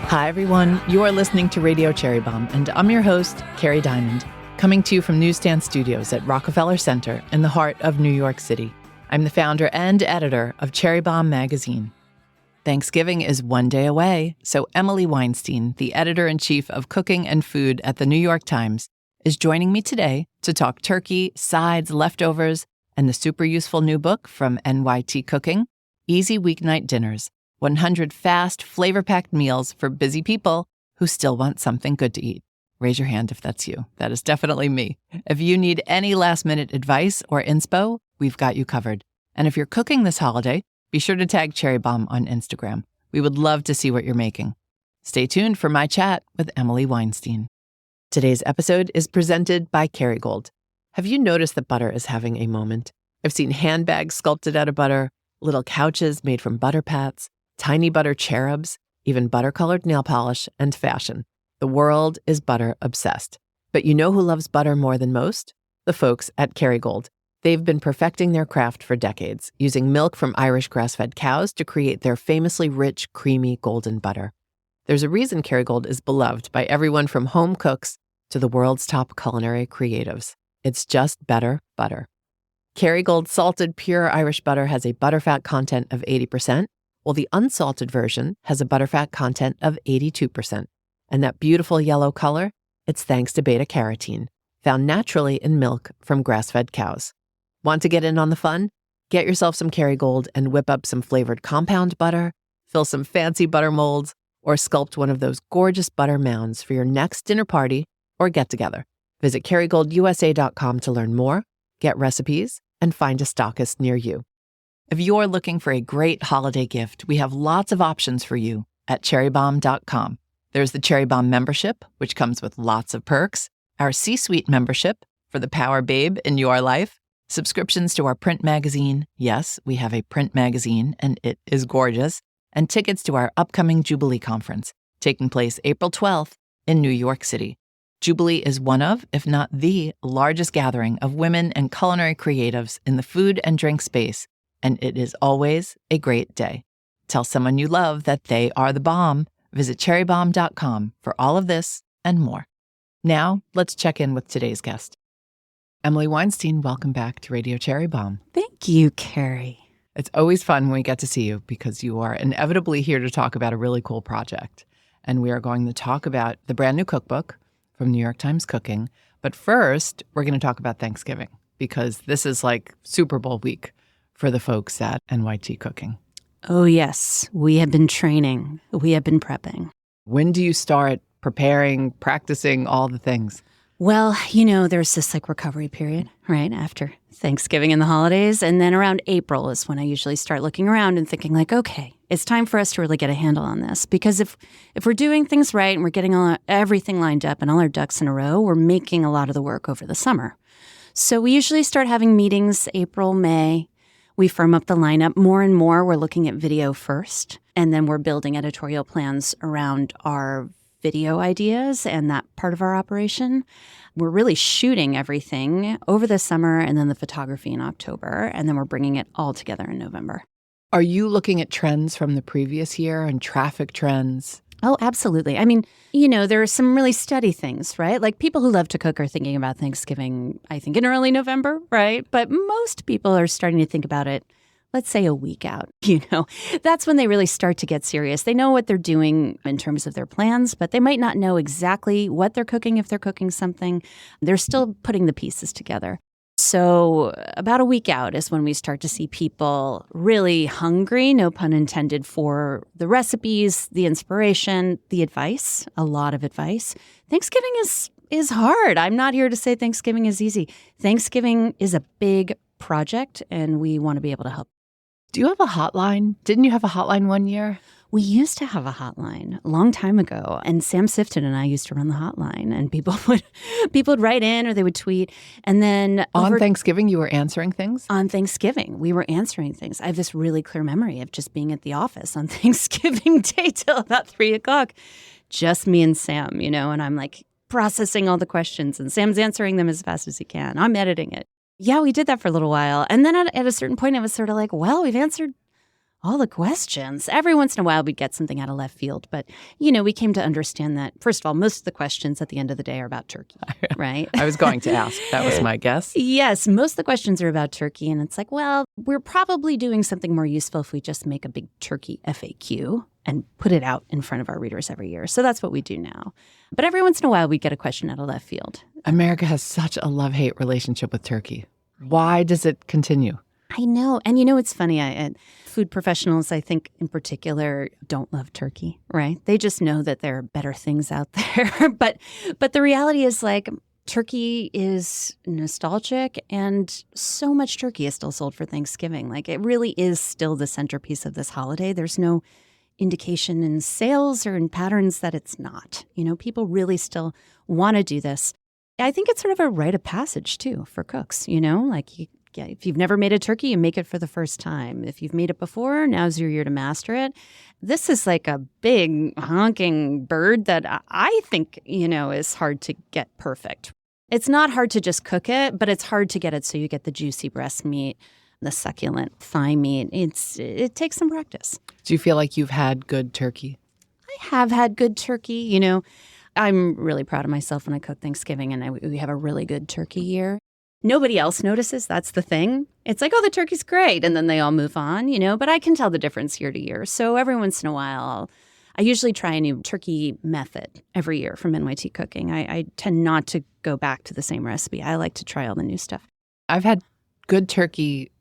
Hi, everyone. You are listening to Radio Cherry Bombe, and I'm your host, Kerry Diamond, coming to you from Newsstand Studios at Rockefeller Center in the heart of New York City. I'm the founder and editor of Cherry Bombe magazine. Thanksgiving is one day away, so Emily Weinstein, the editor-in-chief of Cooking and Food at the New York Times, is joining me today to talk turkey, sides, leftovers, and the super useful new book from NYT Cooking, Easy Weeknight Dinners, 100 fast, flavor-packed meals for busy people who still want something good to eat. Raise your hand if that's you. That is definitely me. If you need any last-minute advice or inspo, we've got you covered. And if you're cooking this holiday, be sure to tag Cherry Bombe on Instagram. We would love to see what you're making. Stay tuned for my chat with Emily Weinstein. Today's episode is presented by Kerrygold. Have you noticed that butter is having a moment? I've seen handbags sculpted out of butter, little couches made from butter pats, tiny butter cherubs, even butter-colored nail polish, and fashion. The world is butter obsessed. But you know who loves butter more than most? The folks at Kerrygold. They've been perfecting their craft for decades, using milk from Irish grass-fed cows to create their famously rich, creamy, golden butter. There's a reason Kerrygold is beloved by everyone from home cooks to the world's top culinary creatives. It's just better butter. Kerrygold salted pure Irish butter has a butterfat content of 80%, while the unsalted version has a butterfat content of 82%. And that beautiful yellow color, it's thanks to beta-carotene, found naturally in milk from grass-fed cows. Want to get in on the fun? Get yourself some Kerrygold and whip up some flavored compound butter, fill some fancy butter molds, or sculpt one of those gorgeous butter mounds for your next dinner party or get-together. Visit KerrygoldUSA.com to learn more, get recipes, and find a stockist near you. If you're looking for a great holiday gift, we have lots of options for you at cherrybombe.com. There's the Cherry Bombe membership, which comes with lots of perks, our C-Suite membership for the power babe in your life, subscriptions to our print magazine. Yes, we have a print magazine, and it is gorgeous, and tickets to our upcoming Jubilee Conference, taking place April 12th in New York City. Jubilee is one of, if not the, largest gathering of women and culinary creatives in the food and drink space, and it is always a great day. Tell someone you love that they are the bomb. Visit cherrybombe.com for all of this and more. Now, let's check in with today's guest. Emily Weinstein, welcome back to Radio Cherry Bombe. Thank you, Kerry. It's always fun when we get to see you because you are inevitably here to talk about a really cool project. And we are going to talk about the brand new cookbook from New York Times Cooking. But first, we're going to talk about Thanksgiving because this is like Super Bowl week for the folks at NYT Cooking. Oh, yes. We have been training. We have been prepping. When do you start preparing, practicing, all the things? Well, there's this recovery period, right, after Thanksgiving and the holidays. And then around April is when I usually start looking around and thinking okay, it's time for us to really get a handle on this. Because if we're doing things right and we're getting everything lined up and all our ducks in a row, we're making a lot of the work over the summer. So we usually start having meetings April, May. We firm up the lineup more and more. We're looking at video first, and then we're building editorial plans around our video ideas and that part of our operation. We're really shooting everything over the summer and then the photography in October, and then we're bringing it all together in November. Are you looking at trends from the previous year and traffic trends? Oh, absolutely. I mean, there are some really steady things, right? Like people who love to cook are thinking about Thanksgiving, I think, in early November, right? But most people are starting to think about it, let's say a week out. That's when they really start to get serious. They know what they're doing in terms of their plans, but they might not know exactly what they're cooking if they're cooking something. They're still putting the pieces together. So about a week out is when we start to see people really hungry, no pun intended, for the recipes, the inspiration, the advice, a lot of advice. Thanksgiving is hard. I'm not here to say Thanksgiving is easy. Thanksgiving is a big project, and we want to be able to help. Do you have a hotline? Didn't you have a hotline one year? We used to have a hotline a long time ago, and Sam Sifton and I used to run the hotline, and people would write in or they would tweet. And then on Thanksgiving, you were answering things? On Thanksgiving, we were answering things. I have this really clear memory of just being at the office on Thanksgiving Day till about 3:00, just me and Sam, and I'm processing all the questions, and Sam's answering them as fast as he can. I'm editing it. Yeah, we did that for a little while. And then at a certain point, it was sort of well, we've answered all the questions. Every once in a while, we'd get something out of left field. But, we came to understand that, first of all, most of the questions at the end of the day are about turkey, right? I was going to ask. That was my guess. Yes, most of the questions are about turkey. And it's like, well, we're probably doing something more useful if we just make a big turkey FAQ and put it out in front of our readers every year. So that's what we do now. But every once in a while, we get a question out of left field. America has such a love-hate relationship with turkey. Why does it continue? I know. And it's funny. Food professionals, I think in particular, don't love turkey, right? They just know that there are better things out there. But the reality is turkey is nostalgic, and so much turkey is still sold for Thanksgiving. It really is still the centerpiece of this holiday. There's no indication in sales or in patterns that it's not. People really still want to do this. I think it's sort of a rite of passage, too, for cooks, if you've never made a turkey, you make it for the first time. If you've made it before, now's your year to master it. This is like a big honking bird that I think, is hard to get perfect. It's not hard to just cook it, but it's hard to get it so you get the juicy breast meat, the succulent thigh meat. It takes some practice. Do you feel like you've had good turkey? I have had good turkey. I'm really proud of myself when I cook Thanksgiving, and we have a really good turkey year. Nobody else notices. That's the thing. It's like, oh, the turkey's great. And then they all move on, but I can tell the difference year to year. So every once in a while, I usually try a new turkey method every year from NYT Cooking. I tend not to go back to the same recipe. I like to try all the new stuff. I've had good turkey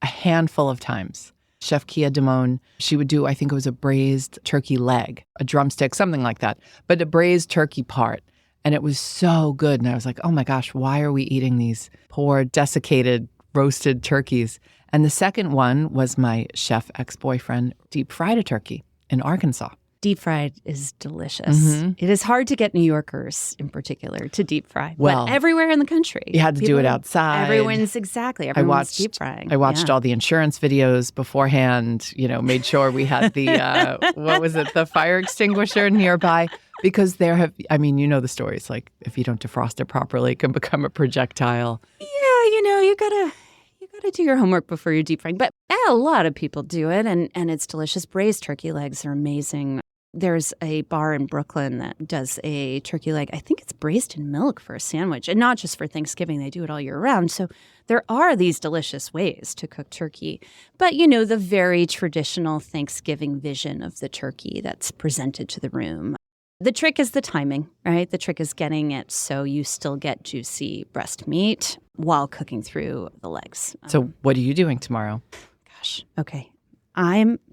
a handful of times. Chef Kia Damone, she would do, I think it was a braised turkey leg, a drumstick, something like that, but a braised turkey part. And it was so good. And I was like, oh my gosh, why are we eating these poor, desiccated, roasted turkeys? And the second one was my chef ex-boyfriend deep fried a turkey in Arkansas. Deep fried is delicious. Mm-hmm. It is hard to get New Yorkers in particular to deep fry. Well, but everywhere in the country. You had to do it outside. Everyone's deep frying. I watched all the insurance videos beforehand, made sure we had the, the fire extinguisher nearby. Because the stories, if you don't defrost it properly, it can become a projectile. Yeah, you gotta do your homework before you deep frying. But a lot of people do it, and it's delicious. Braised turkey legs are amazing. There's a bar in Brooklyn that does a turkey leg. I think it's braised in milk for a sandwich, and not just for Thanksgiving. They do it all year round. So there are these delicious ways to cook turkey. But, the very traditional Thanksgiving vision of the turkey that's presented to the room. The trick is the timing, right? The trick is getting it so you still get juicy breast meat while cooking through the legs. So what are you doing tomorrow? Gosh, okay.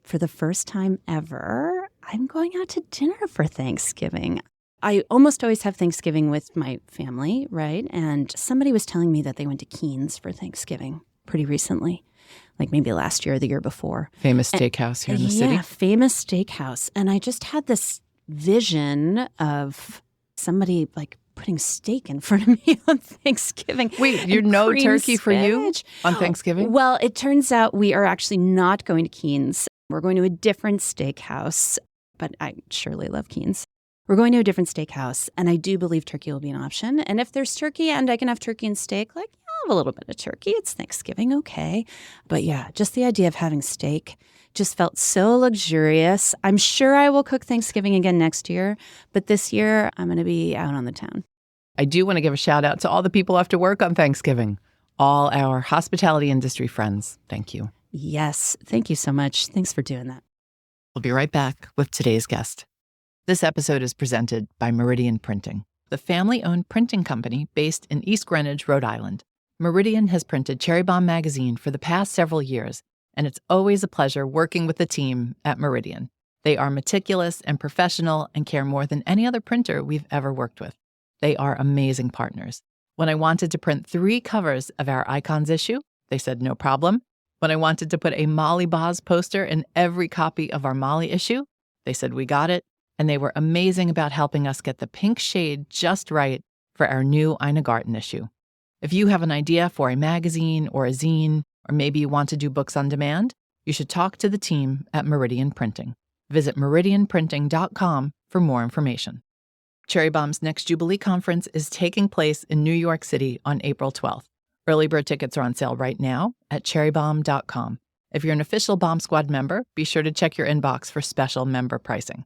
For the first time ever, I'm going out to dinner for Thanksgiving. I almost always have Thanksgiving with my family, right? And somebody was telling me that they went to Keen's for Thanksgiving pretty recently, like maybe last year or the year before. Famous steakhouse here in the city. Yeah, famous steakhouse. And I just had this vision of somebody putting steak in front of me on Thanksgiving. Wait, you're no turkey for you on Thanksgiving? Well, it turns out we are actually not going to Keen's. We're going to a different steakhouse, but I surely love Keen's. We're going to a different steakhouse, and I do believe turkey will be an option. And if there's turkey and I can have turkey and steak, I'll have a little bit of turkey. It's Thanksgiving, okay. But yeah, just the idea of having steak just felt so luxurious. I'm sure I will cook Thanksgiving again next year, but this year I'm going to be out on the town. I do want to give a shout out to all the people who have to work on Thanksgiving, all our hospitality industry friends. Thank you. Yes, thank you so much. Thanks for doing that. We'll be right back with today's guest. This episode is presented by Meridian Printing, the family-owned printing company based in East Greenwich, Rhode Island. Meridian has printed Cherry Bombe magazine for the past several years, and it's always a pleasure working with the team at Meridian. They are meticulous and professional and care more than any other printer we've ever worked with. They are amazing partners. When I wanted to print 3 covers of our Icons issue, they said no problem. When I wanted to put a Molly Boz poster in every copy of our Molly issue, they said we got it. And they were amazing about helping us get the pink shade just right for our new Ina Garten issue. If you have an idea for a magazine or a zine, or maybe you want to do books on demand, you should talk to the team at Meridian Printing. Visit meridianprinting.com for more information. Cherry Bombe's next Jubilee Conference is taking place in New York City on April 12th. Early bird tickets are on sale right now at cherrybombe.com. If you're an official Bomb Squad member, be sure to check your inbox for special member pricing.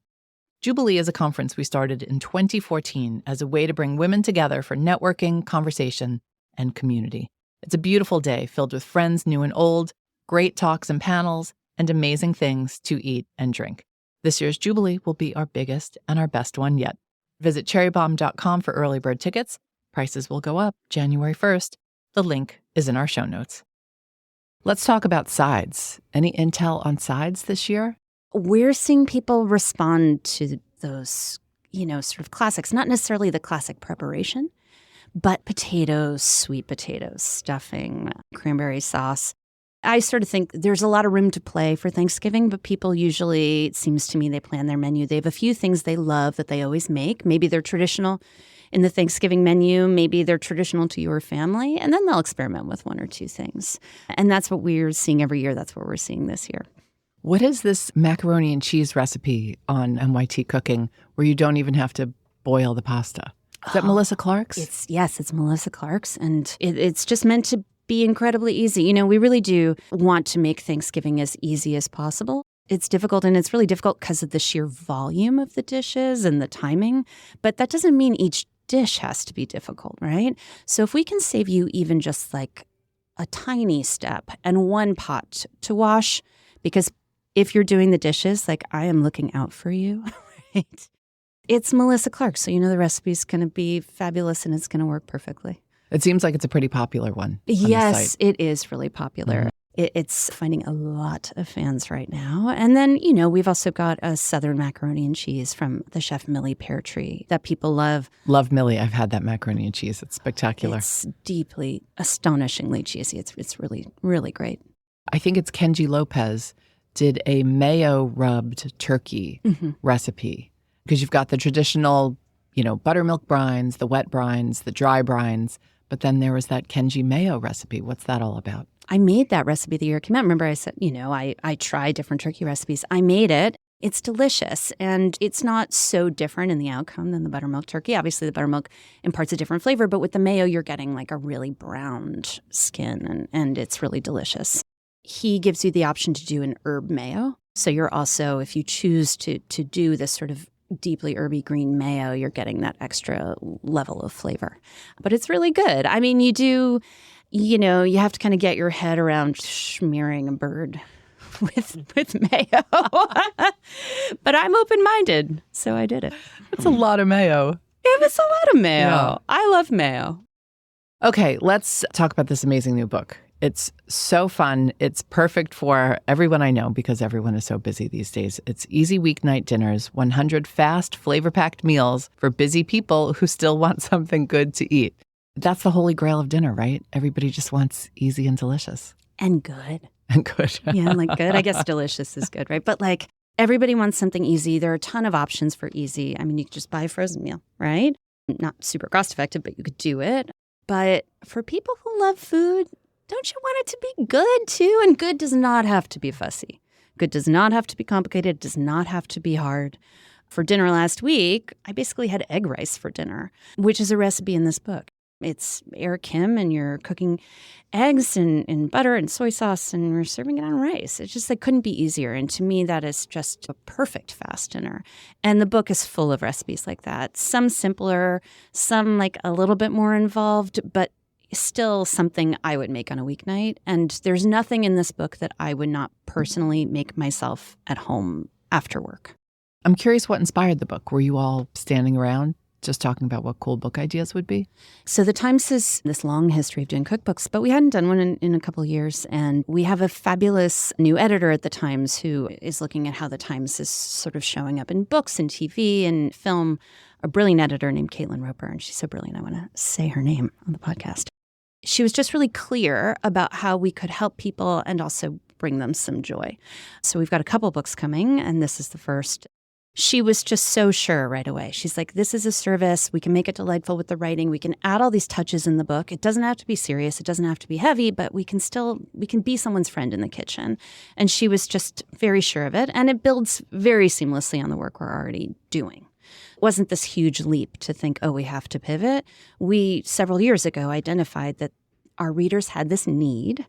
Jubilee is a conference we started in 2014 as a way to bring women together for networking, conversation, and community. It's a beautiful day filled with friends new and old, great talks and panels, and amazing things to eat and drink. This year's Jubilee will be our biggest and our best one yet. Visit cherrybomb.com for early bird tickets. Prices will go up January 1st. The link is in our show notes. Let's talk about sides. Any intel on sides this year? We're seeing people respond to those, sort of classics, not necessarily the classic preparation, but potatoes, sweet potatoes, stuffing, cranberry sauce. I sort of think there's a lot of room to play for Thanksgiving, but people usually, it seems to me, they plan their menu. They have a few things they love that they always make. Maybe they're traditional in the Thanksgiving menu. Maybe they're traditional to your family, and then they'll experiment with one or two things. And that's what we're seeing every year. That's what we're seeing this year. What is this macaroni and cheese recipe on NYT Cooking where you don't even have to boil the pasta? Is that Melissa Clark's? Yes, it's Melissa Clark's, and it's just meant to be incredibly easy. We really do want to make Thanksgiving as easy as possible. It's difficult, and it's really difficult because of the sheer volume of the dishes and the timing, but that doesn't mean each dish has to be difficult, right? So if we can save you even just like a tiny step and one pot to wash, because if you're doing the dishes, like I am looking out for you, right? It's Melissa Clark, so the recipe's going to be fabulous and it's going to work perfectly. It seems like it's a pretty popular one. Yes, it is really popular. Mm-hmm. It's finding a lot of fans right now. And then, we've also got a Southern macaroni and cheese from the chef Millie Peartree that people love. Love Millie. I've had that macaroni and cheese. It's spectacular. It's deeply, astonishingly cheesy. It's really, really great. I think it's Kenji Lopez did a mayo-rubbed turkey recipe. Because you've got the traditional, buttermilk brines, the wet brines, the dry brines. But then there was that Kenji mayo recipe. What's that all about? I made that recipe the year it came out. Remember I said, I try different turkey recipes. I made it. It's delicious. And it's not so different in the outcome than the buttermilk turkey. Obviously, the buttermilk imparts a different flavor. But with the mayo, you're getting like a really browned skin. And it's really delicious. He gives you the option to do an herb mayo. So you're also, if you choose to do this sort of deeply herby green mayo, you're getting that extra level of flavor. But it's really good. I mean, you have to kind of get your head around smearing a bird with mayo. But I'm open-minded, so I did it. It's a lot of mayo. It was a lot of mayo. Yeah. I love mayo. Okay, let's talk about this amazing new book. It's so fun. It's perfect for everyone I know because everyone is so busy these days. It's Easy Weeknight Dinners, 100 fast, flavor-packed meals for busy people who still want something good to eat. That's the holy grail of dinner, right? Everybody just wants easy and delicious. And good. And good. Yeah, like good. I guess delicious is good, right? But like everybody wants something easy. There are a ton of options for easy. I mean, you could just buy a frozen meal, right? Not super cost-effective, but you could do it. But for people who love food, don't you want it to be good, too? And good does not have to be fussy. Good does not have to be complicated. It does not have to be hard. For dinner last week, I basically had egg rice for dinner, which is a recipe in this book. It's Eric Kim, and you're cooking eggs in butter and soy sauce, and you're serving it on rice. It's just, it couldn't be easier. And to me, that is just a perfect fast dinner. And the book is full of recipes like that. Some simpler, some like a little bit more involved, but still something I would make on a weeknight. And there's nothing in this book that I would not personally make myself at home after work. I'm curious what inspired the book. Were you all standing around just talking about what cool book ideas would be? So the Times has this long history of doing cookbooks, but we hadn't done one in a couple of years. And we have a fabulous new editor at the Times who is looking at how the Times is sort of showing up in books and TV and film, a brilliant editor named Caitlin Roper. And she's so brilliant, I want to say her name on the podcast. She was just really clear about how we could help people and also bring them some joy. So we've got a couple books coming, and this is the first. She was just so sure right away. She's like, this is a service. We can make it delightful with the writing. We can add all these touches in the book. It doesn't have to be serious. It doesn't have to be heavy, but we can be someone's friend in the kitchen. And she was just very sure of it. And it builds very seamlessly on the work we're already doing. It wasn't this huge leap to think, oh, we have to pivot. We, several years ago, identified that our readers had this need,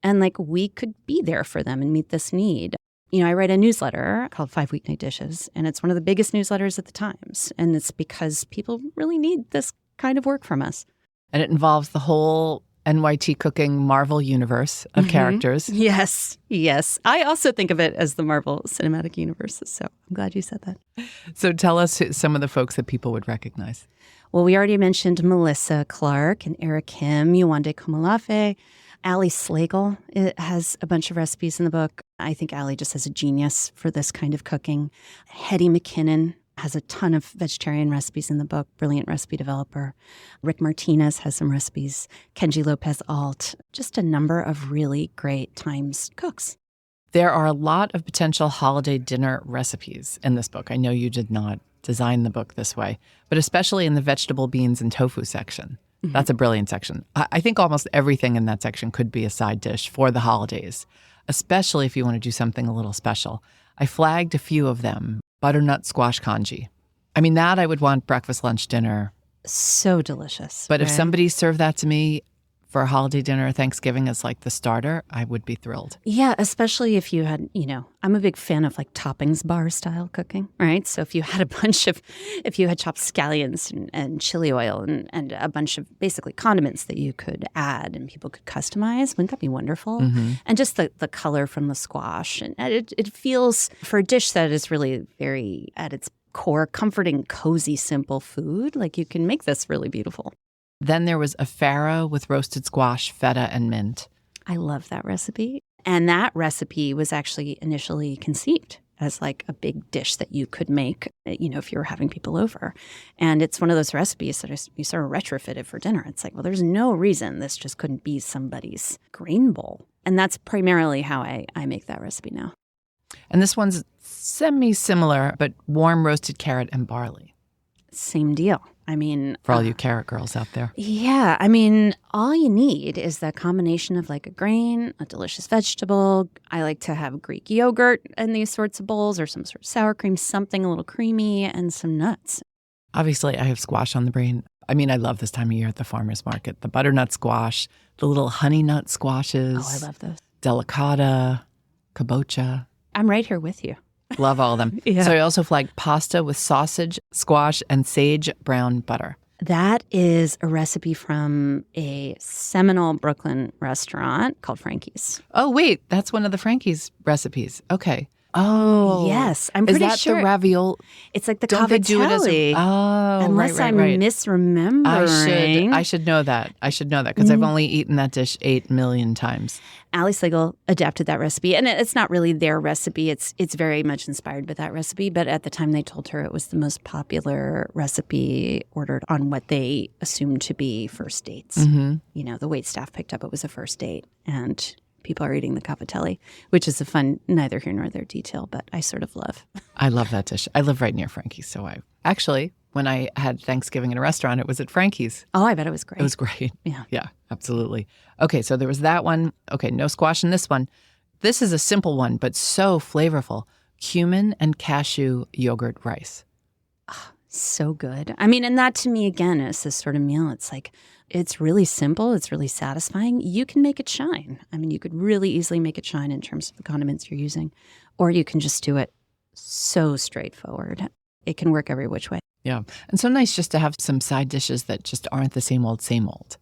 And like we could be there for them and meet this need. I write a newsletter called 5 Weeknight Dishes, and it's one of the biggest newsletters at the Times. And it's because people really need this kind of work from us. And it involves the whole NYT Cooking Marvel universe of characters. Yes. I also think of it as the Marvel Cinematic Universe. So I'm glad you said that. So tell us some of the folks that people would recognize. Well, we already mentioned Melissa Clark and Eric Kim, Yewande Komolafe. Allie Slagle has a bunch of recipes in the book. I think Allie just has a genius for this kind of cooking. Hetty McKinnon has a ton of vegetarian recipes in the book, brilliant recipe developer. Rick Martinez has some recipes. Kenji Lopez Alt, just a number of really great Times cooks. There are a lot of potential holiday dinner recipes in this book. I know you did not design the book this way, but especially in the vegetable, beans, and tofu section. That's a brilliant section. I think almost everything in that section could be a side dish for the holidays, especially if you want to do something a little special. I flagged a few of them. Butternut squash congee. I mean, that I would want breakfast, lunch, dinner. So delicious. But if somebody served that to me for a holiday dinner or Thanksgiving as like the starter, I would be thrilled. Yeah, especially if you had, I'm a big fan of like toppings bar style cooking, right? So if you had if you had chopped scallions and chili oil and a bunch of basically condiments that you could add and people could customize, wouldn't that be wonderful? And just the color from the squash. And it feels, for a dish that is really very, at its core, comforting, cozy, simple food, like you can make this really beautiful. Then there was a farro with roasted squash, feta, and mint. I love that recipe. And that recipe was actually initially conceived as like a big dish that you could make, if you were having people over. And it's one of those recipes that you sort of retrofitted for dinner. It's like, well, there's no reason this just couldn't be somebody's grain bowl. And that's primarily how I make that recipe now. And this one's semi-similar, but warm roasted carrot and barley. Same deal. I mean, for all you carrot girls out there. Yeah. I mean, all you need is that combination of like a grain, a delicious vegetable. I like to have Greek yogurt in these sorts of bowls or some sort of sour cream, something a little creamy, and some nuts. Obviously, I have squash on the brain. I mean, I love this time of year at the farmer's market. The butternut squash, the little honey nut squashes. Oh, I love those. Delicata, kabocha. I'm right here with you. Love all of them. Yeah. So I also flagged pasta with sausage, squash, and sage brown butter. That is a recipe from a seminal Brooklyn restaurant called Frankie's. Oh, wait. That's one of the Frankie's recipes. Okay. Oh. Yes. I'm pretty sure. Is that the ravioli? It's like the Don't they do it as cavatelli. Unless right. I'm misremembering. I should know that. Because I've only eaten that dish 8 million times. Allie Slagle adapted that recipe. And it's not really their recipe. It's very much inspired by that recipe. But at the time they told her it was the most popular recipe ordered on what they assumed to be first dates. The waitstaff picked up it was a first date. And people are eating the cavatelli, which is a fun neither here nor there detail, but I sort of love. I love that dish. I live right near Frankie's. So when I had Thanksgiving in a restaurant, it was at Frankie's. Oh, I bet it was great. It was great. Yeah. Yeah, absolutely. Okay, so there was that one. Okay, no squash in this one. This is a simple one, but so flavorful. Cumin and cashew yogurt rice. Oh, so good. I mean, and that to me, again, is this sort of meal. It's like, it's really simple. It's really satisfying. You can make it shine. I mean, you could really easily make it shine in terms of the condiments you're using, or you can just do it so straightforward. It can work every which way. Yeah. And so nice just to have some side dishes that just aren't the same old, same old.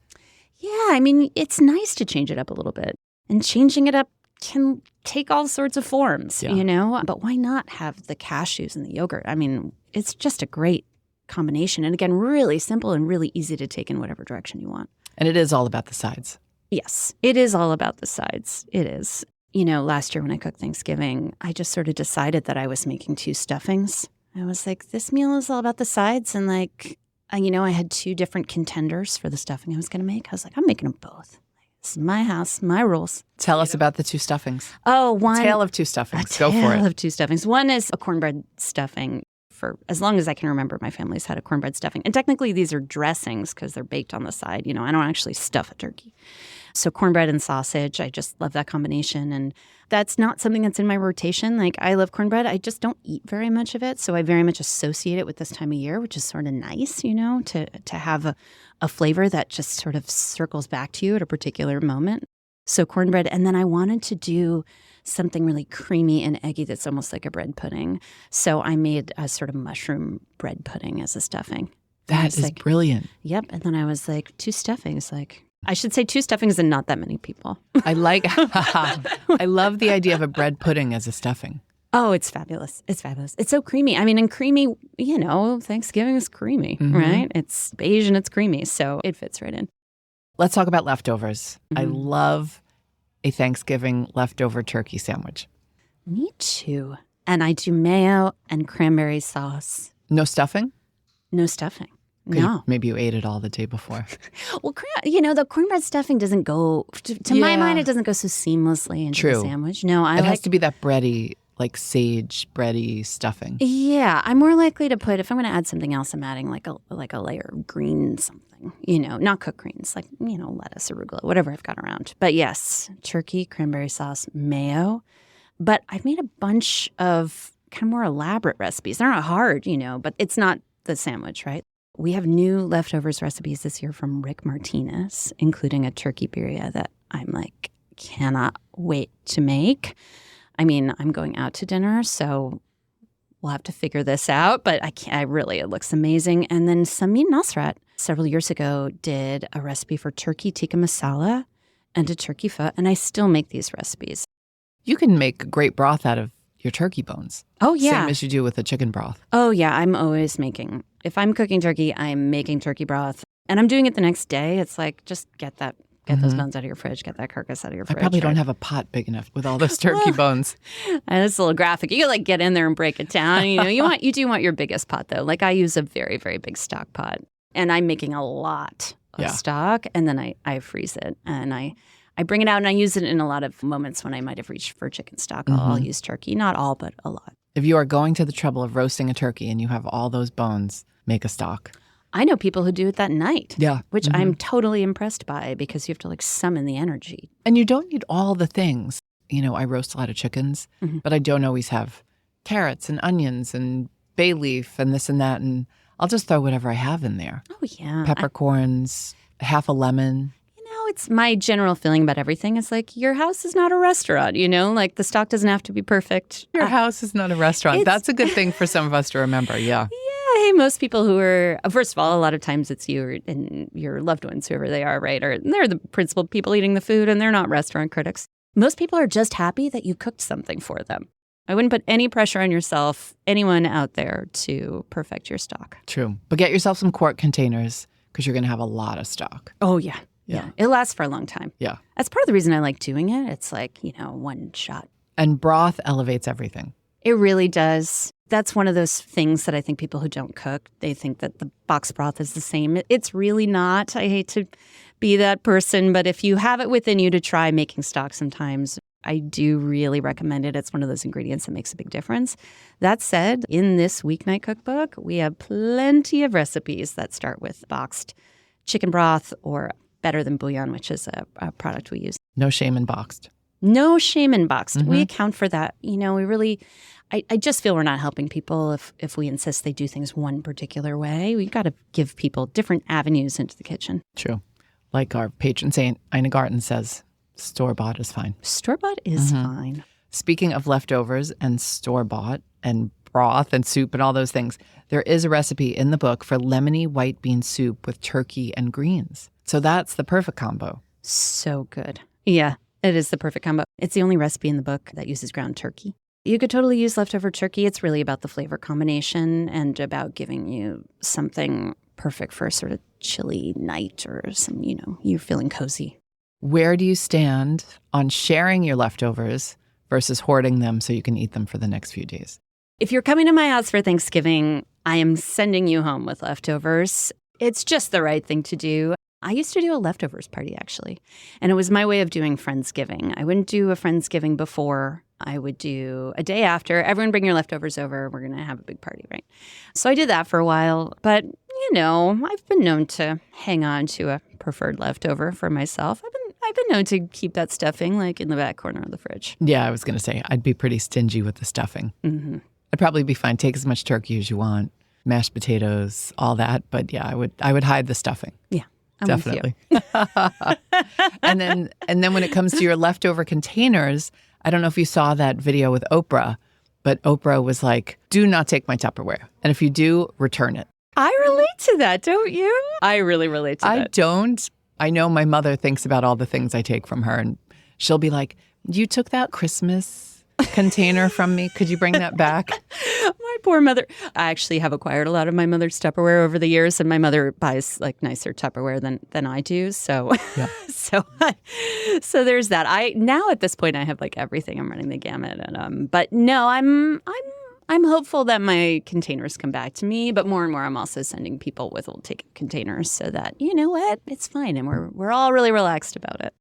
Yeah. I mean, it's nice to change it up a little bit. And changing it up can take all sorts of forms, But why not have the cashews and the yogurt? I mean, it's just a great combination. And again, really simple and really easy to take in whatever direction you want. And it is all about the sides. Yes, it is all about the sides. It is. Last year when I cooked Thanksgiving, I just sort of decided that I was making 2 stuffings. I was like, this meal is all about the sides. And I had 2 different contenders for the stuffing I was going to make. I was like, I'm making them both. This is my house, my rules. Tell us about the 2 stuffings. Oh, one. A tale of 2 stuffings. Go for it. A tale of 2 stuffings. One is a cornbread stuffing. For as long as I can remember, my family's had a cornbread stuffing. And technically, these are dressings because they're baked on the side. I don't actually stuff a turkey. So cornbread and sausage, I just love that combination. And that's not something that's in my rotation. Like, I love cornbread. I just don't eat very much of it. So I very much associate it with this time of year, which is sort of nice, to have a flavor that just sort of circles back to you at a particular moment. So cornbread. And then I wanted to do something really creamy and eggy that's almost like a bread pudding. So I made a sort of mushroom bread pudding as a stuffing. That is brilliant. Yep. And then I was like, 2 stuffings. Like, I should say 2 stuffings and not that many people. I love the idea of a bread pudding as a stuffing. Oh, it's fabulous. It's fabulous. It's so creamy. I mean, and creamy, Thanksgiving is creamy, right? It's beige and it's creamy. So it fits right in. Let's talk about leftovers. I love a Thanksgiving leftover turkey sandwich. Me too. And I do mayo and cranberry sauce. No stuffing? No stuffing. No. Maybe you ate it all the day before. Well, the cornbread stuffing doesn't go, to my mind, it doesn't go so seamlessly into the sandwich. No, it has to be that bready, like sage bready stuffing. Yeah, I'm more likely to put, if I'm going to add something else, I'm adding like a layer of green something, not cooked greens, like, lettuce, arugula, whatever I've got around. But yes, turkey, cranberry sauce, mayo. But I've made a bunch of kind of more elaborate recipes. They're not hard, but it's not the sandwich, right? We have new leftovers recipes this year from Rick Martinez, including a turkey birria that I'm like, cannot wait to make. I mean, I'm going out to dinner, so we'll have to figure this out. But it looks amazing. And then Samin Nasrat several years ago did a recipe for turkey tikka masala and a turkey pho. And I still make these recipes. You can make great broth out of your turkey bones. Oh, yeah. Same as you do with the chicken broth. Oh, yeah. I'm always making. If I'm cooking turkey, I'm making turkey broth. And I'm doing it the next day. It's like, just get those bones out of your fridge, get that carcass out of your fridge. I probably don't have a pot big enough with all those turkey bones. It's a little graphic. You gotta get in there and break it down. You do want your biggest pot though. Like I use a very, very big stock pot. And I'm making a lot of stock. And then I freeze it. And I bring it out and I use it in a lot of moments when I might have reached for chicken stock. I'll use turkey. Not all, but a lot. If you are going to the trouble of roasting a turkey and you have all those bones, make a stock. I know people who do it that night. Yeah. Which I'm totally impressed by because you have to like summon the energy. And you don't need all the things. I roast a lot of chickens, but I don't always have carrots and onions and bay leaf and this and that. And I'll just throw whatever I have in there. Oh, yeah. Peppercorns, half a lemon. It's my general feeling about everything. It's like your house is not a restaurant, like the stock doesn't have to be perfect. Your house is not a restaurant. That's a good thing for some of us to remember. Yeah. Yeah. Hey, most people who are, first of all, a lot of times it's you and your loved ones, whoever they are, right? Or they're the principal people eating the food and they're not restaurant critics. Most people are just happy that you cooked something for them. I wouldn't put any pressure on yourself, anyone out there, to perfect your stock. True. But get yourself some quart containers because you're going to have a lot of stock. Oh, yeah. Yeah. It lasts for a long time. Yeah. That's part of the reason I like doing it. It's like, one shot. And broth elevates everything. It really does. That's one of those things that I think people who don't cook, they think that the box broth is the same. It's really not. I hate to be that person, but if you have it within you to try making stock sometimes, I do really recommend it. It's one of those ingredients that makes a big difference. That said, in this weeknight cookbook, we have plenty of recipes that start with boxed chicken broth or Better Than Bouillon, which is a product we use. No shame in boxed. No shame in boxed. We account for that. We really, I just feel we're not helping people if we insist they do things one particular way. We've got to give people different avenues into the kitchen. True. Like our patron saint, Ina Garten says, store-bought is fine. Store-bought is fine. Speaking of leftovers and store-bought and broth and soup and all those things, there is a recipe in the book for lemony white bean soup with turkey and greens. So that's the perfect combo. So good. Yeah, it is the perfect combo. It's the only recipe in the book that uses ground turkey. You could totally use leftover turkey. It's really about the flavor combination and about giving you something perfect for a sort of chilly night or some, you're feeling cozy. Where do you stand on sharing your leftovers versus hoarding them so you can eat them for the next few days? If you're coming to my house for Thanksgiving, I am sending you home with leftovers. It's just the right thing to do. I used to do a leftovers party, actually, and it was my way of doing Friendsgiving. I wouldn't do a Friendsgiving before. I would do a day after. Everyone bring your leftovers over. We're going to have a big party, right? So I did that for a while. But, I've been known to hang on to a preferred leftover for myself. I've been known to keep that stuffing like in the back corner of the fridge. Yeah, I was going to say, I'd be pretty stingy with the stuffing. I'd probably be fine. Take as much turkey as you want, mashed potatoes, all that. But yeah, I would hide the stuffing. Yeah. I'm Definitely. with you. And then when it comes to your leftover containers, I don't know if you saw that video with Oprah, but Oprah was like, do not take my Tupperware. And if you do, return it. I relate to that, don't you? I really relate to that. I don't. I know my mother thinks about all the things I take from her, and she'll be like, you took that Christmas container from me. Could you bring that back? My poor mother. I actually have acquired a lot of my mother's Tupperware over the years, and my mother buys like nicer Tupperware than I do. So, Yeah. so there's that. Now at this point I have like everything. I'm running the gamut, and but no, I'm hopeful that my containers come back to me. But more and more, I'm also sending people with old ticket containers so that you know what, it's fine, and we're all really relaxed about it.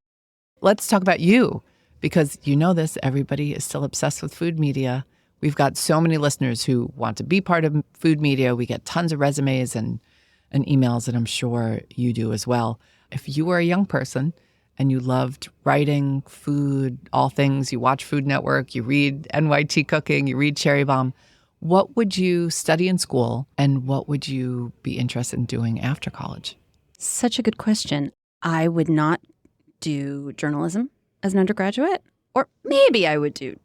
Let's talk about you. Because you know this, everybody is still obsessed with food media. We've got so many listeners who want to be part of food media. We get tons of resumes and emails, and I'm sure you do as well. If you were a young person and you loved writing, food, all things, you watch Food Network, you read NYT Cooking, you read Cherry Bomb, what would you study in school and what would you be interested in doing after college? Such a good question. I would not do journalism as an undergraduate, or maybe I would do,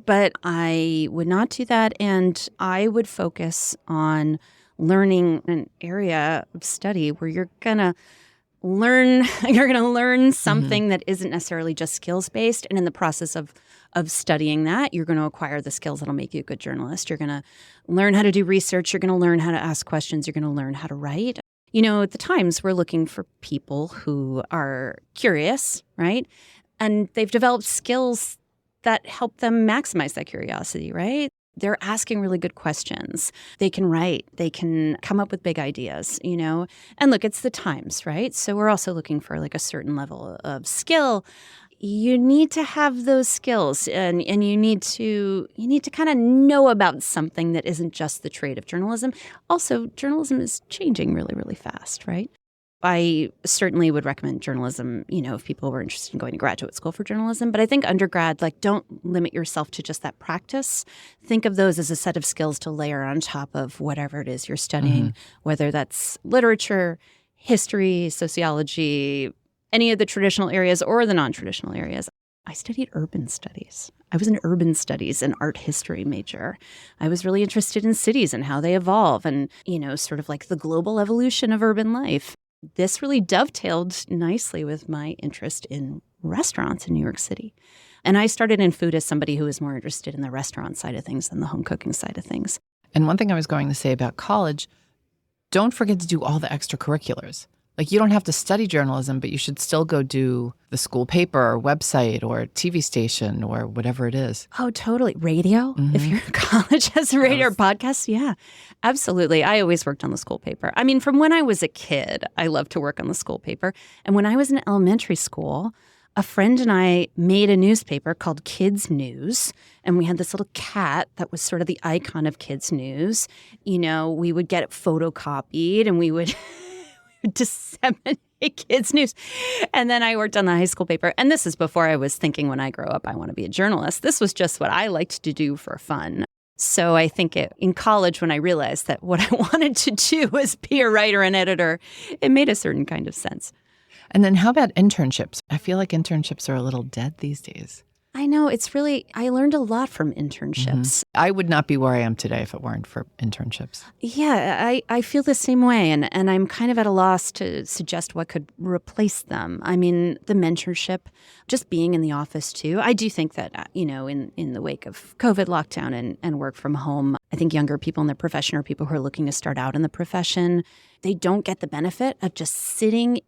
but I would not do that. And I would focus on learning an area of study where you're going to learn something that isn't necessarily just skills based. And in the process of studying that, you're going to acquire the skills that'll make you a good journalist. You're going to learn how to do research. You're going to learn how to ask questions. You're going to learn how to write. You know, at the Times, we're looking for people who are curious, right? And they've developed skills that help them maximize that curiosity, right? They're asking really good questions. They can write. They can come up with big ideas, you know? And look, it's the Times, right? So we're also looking for like a certain level of skill. You need to have those skills and you need to kind of know about something that isn't just the trade of journalism. Also, journalism is changing really, really fast, right? I certainly would recommend journalism, you know, if people were interested in going to graduate school for journalism. But I think undergrad, like, don't limit yourself to just that practice. Think of those as a set of skills to layer on top of whatever it is you're studying, whether that's literature, history, sociology, any of the traditional areas or the non-traditional areas. I studied urban studies. I was an urban studies and art history major. I was really interested in cities and how they evolve and, you know, sort of like the global evolution of urban life. This really dovetailed nicely with my interest in restaurants in New York City. And I started in food as somebody who was more interested in the restaurant side of things than the home cooking side of things. And one thing I was going to say about college, don't forget to do all the extracurriculars. Like, you don't have to study journalism, but you should still go do the school paper or website or TV station or whatever it is. Oh, totally. Radio? If your college has a radio or podcast? Yeah, absolutely. I always worked on the school paper. I mean, from when I was a kid, I loved to work on the school paper. And when I was in elementary school, a friend and I made a newspaper called Kids News. And we had this little cat that was sort of the icon of Kids News. You know, we would get it photocopied and we would disseminate kids' news. And then I worked on the high school paper. And this is before I was thinking when I grow up, I want to be a journalist. This was just what I liked to do for fun. So I think in college, when I realized that what I wanted to do was be a writer and editor, it made a certain kind of sense. And then how about internships? I feel like internships are a little dead these days. I know. I learned a lot from internships. I would not be where I am today if it weren't for internships. Yeah, I feel the same way. And I'm kind of at a loss to suggest what could replace them. I mean, the mentorship, just being in the office too. I do think that, you know, in the wake of COVID lockdown and work from home, I think younger people in the profession or people who are looking to start out in the profession, they don't get the benefit of just sitting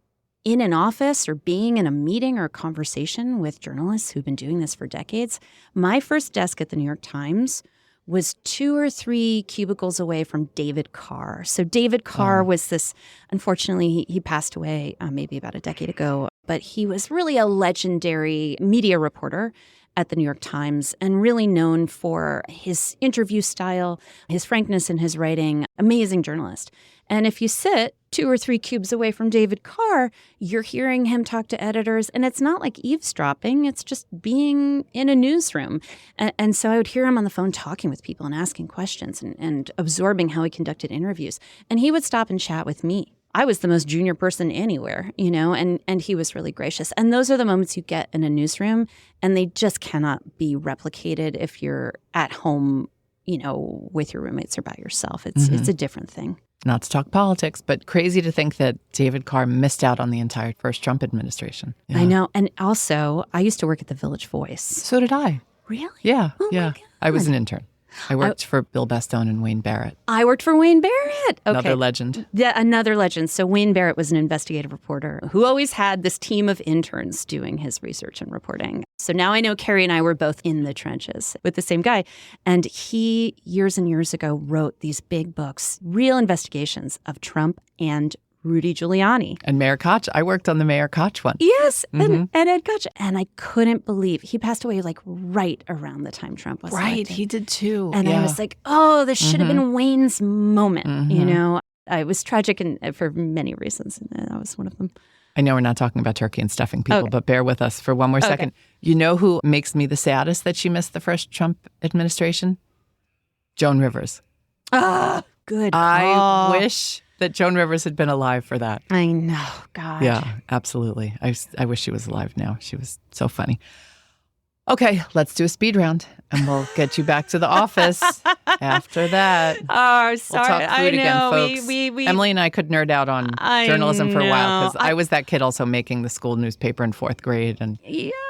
in an office or being in a meeting or a conversation with journalists who've been doing this for decades. My first desk at the New York Times was 2 or 3 cubicles away from David Carr. So David Carr was this, unfortunately, he passed away maybe about a decade ago, but he was really a legendary media reporter at the New York Times and really known for his interview style, his frankness in his writing, amazing journalist. And if you sit 2 or 3 cubes away from David Carr, you're hearing him talk to editors. And it's not like eavesdropping. It's just being in a newsroom. And so I would hear him on the phone talking with people and asking questions and absorbing how he conducted interviews. And he would stop and chat with me. I was the most junior person anywhere, and he was really gracious. And those are the moments you get in a newsroom, and they just cannot be replicated if you're at home, with your roommates or by yourself. It's a different thing. Not to talk politics, but crazy to think that David Carr missed out on the entire first Trump administration. Yeah. I know. And also, I used to work at the Village Voice. So did I. Really? Yeah. Oh yeah. my God. I was an intern. I worked for Bill Bastone and Wayne Barrett. I worked for Wayne Barrett. Okay. Another legend. Yeah, another legend. So Wayne Barrett was an investigative reporter who always had this team of interns doing his research and reporting. So now I know Kerry and I were both in the trenches with the same guy. And he, years and years ago, wrote these big books, real investigations of Trump and Rudy Giuliani. And Mayor Koch. I worked on the Mayor Koch one. Yes, and Ed Koch. And I couldn't believe he passed away like right around the time Trump was Right, elected. he did too. And I was like, oh, this should have been Wayne's moment, It was tragic for many reasons, and that was one of them. I know we're not talking about turkey and stuffing people, but bear with us for one more second. You know who makes me the saddest that she missed the first Trump administration? Joan Rivers. Ah, good call. I wish that Joan Rivers had been alive for that. I know, God. Yeah, absolutely. I wish she was alive now. She was so funny. Okay, let's do a speed round, and we'll get you back to the office after that. Oh, sorry. We'll talk food again, folks. We Emily and I could nerd out on journalism for a while because I was that kid also making the school newspaper in fourth grade and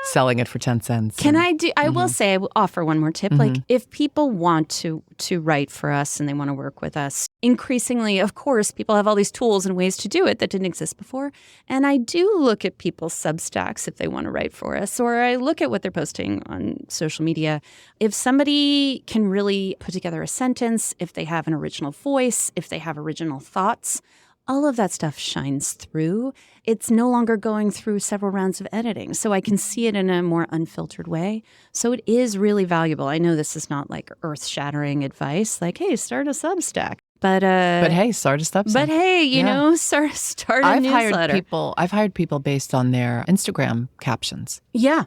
selling it for 10 cents. I will say, I will offer one more tip. Like, if people want to write for us and they want to work with us, increasingly, of course, people have all these tools and ways to do it that didn't exist before. And I do look at people's Substacks if they want to write for us, or I look at what they're posting on social media. If somebody can really put together a sentence, if they have an original voice, if they have original thoughts, all of that stuff shines through. It's no longer going through several rounds of editing. So I can see it in a more unfiltered way. So it is really valuable. I know this is not like earth-shattering advice, like, hey, start a Substack. But hey, start a Substack. But hey, start a newsletter. I've hired people based on their Instagram captions. Yeah.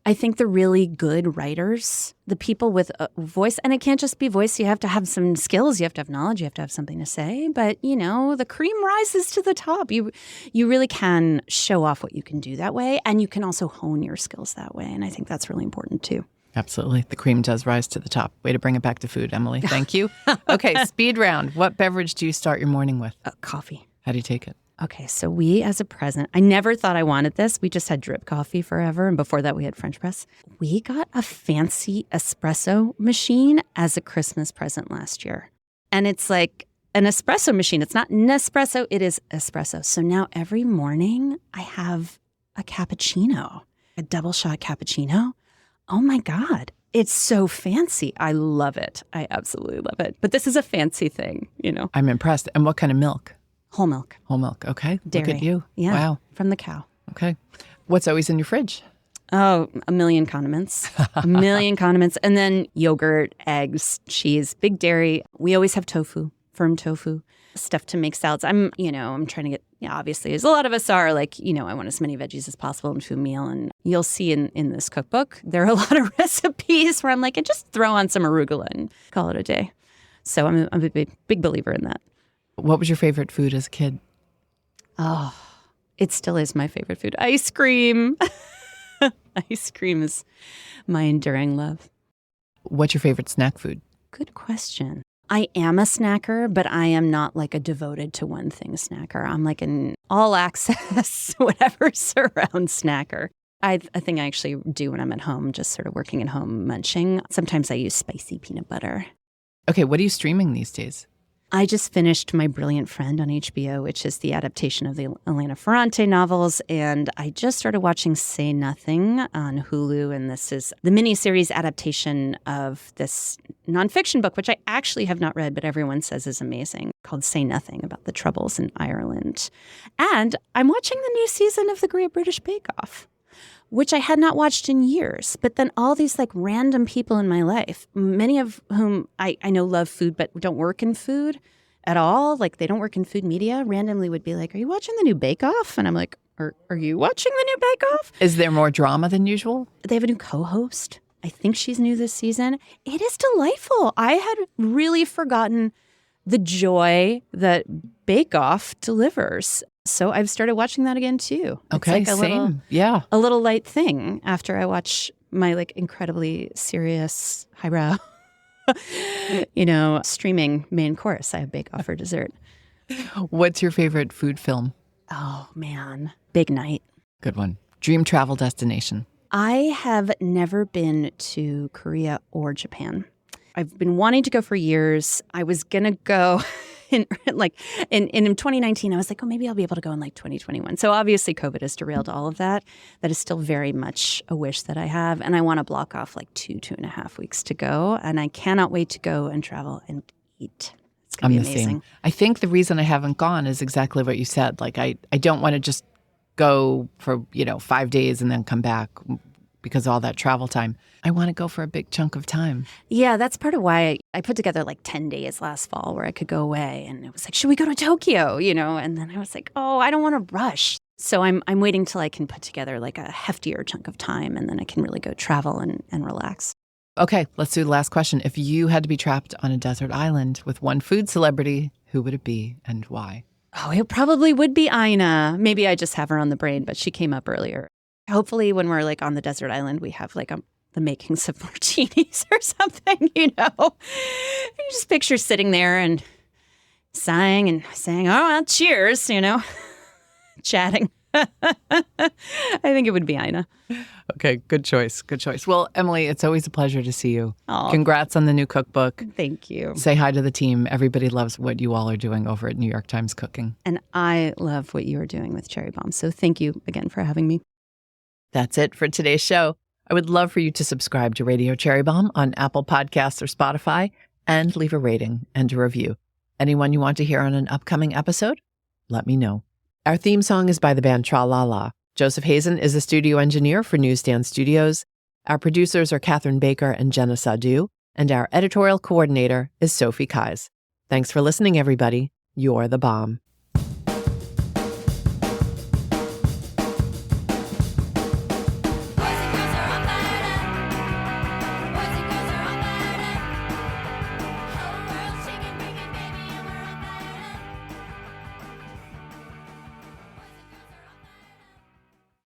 I think the really good writers, the people with a voice, and it can't just be voice. You have to have some skills. You have to have knowledge. You have to have something to say. But, the cream rises to the top. You really can show off what you can do that way. And you can also hone your skills that way. And I think that's really important, too. Absolutely. The cream does rise to the top. Way to bring it back to food, Emily. Thank you. Okay, speed round. What beverage do you start your morning with? Coffee. How do you take it? Okay, so we, as a present, I never thought I wanted this. We just had drip coffee forever. And before that, we had French press. We got a fancy espresso machine as a Christmas present last year. And it's like an espresso machine. It's not Nespresso. It is espresso. So now every morning I have a cappuccino, a double shot cappuccino. Oh, my God. It's so fancy. I love it. I absolutely love it. But this is a fancy thing, I'm impressed. And what kind of milk? Whole milk. Whole milk. Okay. Dairy. Look at you. Yeah. Wow. From the cow. Okay. What's always in your fridge? Oh, a million condiments. A million condiments. And then yogurt, eggs, cheese, big dairy. We always have tofu, firm tofu, stuff to make salads. I'm trying to get, obviously, as a lot of us are, like, I want as many veggies as possible into a meal. And you'll see in this cookbook, there are a lot of recipes where I'm like, just throw on some arugula and call it a day. So I'm a big believer in that. What was your favorite food as a kid? Oh, it still is my favorite food. Ice cream. Ice cream is my enduring love. What's your favorite snack food? Good question. I am a snacker, but I am not like a devoted to one thing snacker. I'm like an all access, whatever's around snacker. I think I actually do when I'm at home, just sort of working at home, munching. Sometimes I use spicy peanut butter. Okay, what are you streaming these days? I just finished My Brilliant Friend on HBO, which is the adaptation of the Elena Ferrante novels. And I just started watching Say Nothing on Hulu. And this is the miniseries adaptation of this nonfiction book, which I actually have not read, but everyone says is amazing, called Say Nothing, about the Troubles in Ireland. And I'm watching the new season of The Great British Bake Off, which I had not watched in years. But then all these like random people in my life, many of whom I know love food but don't work in food at all, like they don't work in food media, randomly would be like, are you watching the new Bake Off? And I'm like, are you watching the new Bake Off? Is there more drama than usual? They have a new co-host. I think she's new this season. It is delightful. I had really forgotten the joy that Bake Off delivers. So I've started watching that again too. Okay, it's like same. a little light thing after I watch my like incredibly serious highbrow, streaming main course. I have Bake Off for dessert. What's your favorite food film? Oh man, Big Night. Good one. Dream travel destination. I have never been to Korea or Japan. I've been wanting to go for years. I was gonna go in 2019. I was like, oh, maybe I'll be able to go in like 2021. So obviously COVID has derailed all of that. That is still very much a wish that I have. And I want to block off like 2.5 weeks to go. And I cannot wait to go and travel and eat. It's going to be amazing. Same. I think the reason I haven't gone is exactly what you said. Like, I don't want to just go for, 5 days and then come back because of all that travel time. I want to go for a big chunk of time. Yeah, that's part of why I put together like 10 days last fall where I could go away. And it was like, should we go to Tokyo? And then I was like, oh, I don't want to rush. So I'm waiting till I can put together like a heftier chunk of time, and then I can really go travel and relax. Okay, let's do the last question. If you had to be trapped on a desert island with one food celebrity, who would it be and why? Oh, it probably would be Ina. Maybe I just have her on the brain, but she came up earlier. Hopefully when we're like on the desert island, we have like the makings of martinis or something, You just picture sitting there and sighing and saying, oh, well, cheers, chatting. I think it would be Ina. Okay, good choice. Good choice. Well, Emily, it's always a pleasure to see you. Oh, congrats on the new cookbook. Thank you. Say hi to the team. Everybody loves what you all are doing over at New York Times Cooking. And I love what you are doing with Cherry Bomb. So thank you again for having me. That's it for today's show. I would love for you to subscribe to Radio Cherry Bomb on Apple Podcasts or Spotify and leave a rating and a review. Anyone you want to hear on an upcoming episode? Let me know. Our theme song is by the band Tra La La. Joseph Hazen is the studio engineer for Newsstand Studios. Our producers are Catherine Baker and Jenna Sadu, and our editorial coordinator is Sophie Kais. Thanks for listening, everybody. You're the bomb.